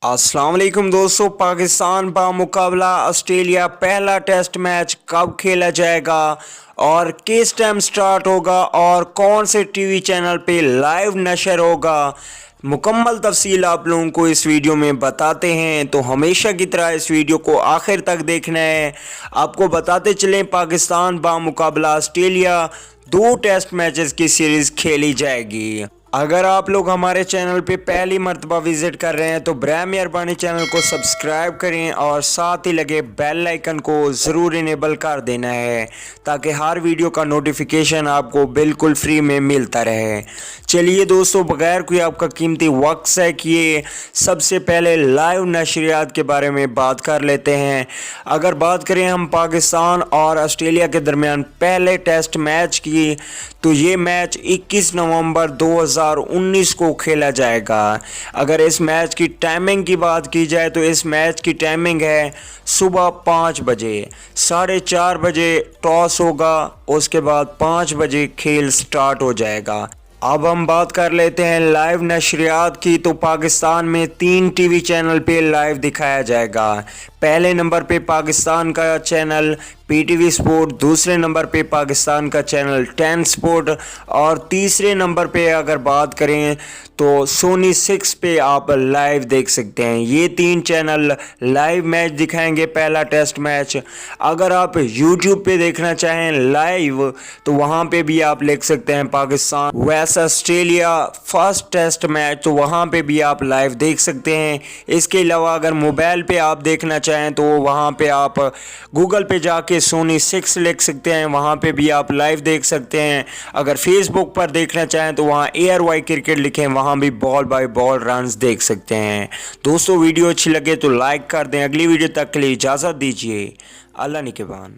अस्सलाम वालेकुम दोस्तों, पाकिस्तान मुकाबला ऑस्ट्रेलिया पहला टेस्ट मैच कब खेला जाएगा और किस टाइम स्टार्ट होगा और कौन से टीवी चैनल पे लाइव नशर होगा, मुकम्मल तफसील आप लोगों को इस वीडियो में बताते हैं। तो हमेशा की तरह इस वीडियो को आखिर तक देखना है। आपको बताते चलें, पाकिस्तान मुकाबला ऑस्ट्रेलिया 2 टेस्ट मैचेस की सीरीज़ खेली जाएगी। अगर आप लोग हमारे चैनल पे पहली मर्तबा विज़िट कर रहे हैं तो बराए मेहरबानी चैनल को सब्सक्राइब करें और साथ ही लगे बेल आइकन को ज़रूर इनेबल कर देना है ताकि हर वीडियो का नोटिफिकेशन आपको बिल्कुल फ्री में मिलता रहे। चलिए दोस्तों, बगैर कोई आपका कीमती वक्त से किए सबसे पहले लाइव नशरियात के बारे में बात कर लेते हैं। अगर बात करें हम पाकिस्तान और ऑस्ट्रेलिया के दरमियान पहले टेस्ट मैच की, तो ये मैच 21 नवंबर 2019 को खेला जाएगा। अगर इस मैच की टाइमिंग की बात की जाए तो इस मैच की टाइमिंग है सुबह 5 बजे। 4:30 बजे टॉस होगा, उसके बाद 5 बजे खेल स्टार्ट हो जाएगा। अब हम बात कर लेते हैं लाइव नशरियात की। तो पाकिस्तान में 3 टीवी चैनल पे लाइव दिखाया जाएगा। पहले नंबर पे पाकिस्तान का चैनल PTV स्पोर्ट, दूसरे नंबर पे पाकिस्तान का चैनल 10 स्पोर्ट और तीसरे नंबर पे अगर बात करें तो सोनी 6 पे आप लाइव देख सकते हैं। ये 3 चैनल लाइव मैच दिखाएंगे, पहला टेस्ट मैच। अगर आप YouTube पे देखना चाहें लाइव तो वहाँ पे भी आप लिख सकते हैं Pakistan versus Australia first test match, तो वहाँ पे भी आप लाइव देख सकते हैं। इसके अलावा अगर मोबाइल पे आप देखना चाहें तो वहाँ पे आप गूगल पे जाके सोनी 6 लिख सकते हैं, वहाँ पे भी आप लाइव देख सकते हैं। अगर फेसबुक पर देखना चाहें तो वहाँ ARY क्रिकेट लिखें, वहाँ भी बॉल बाय बॉल रन्स देख सकते हैं। दोस्तों, वीडियो अच्छी लगे तो लाइक कर दें। अगली वीडियो तक के लिए इजाज़त दीजिए। अल्लाह निगहबान।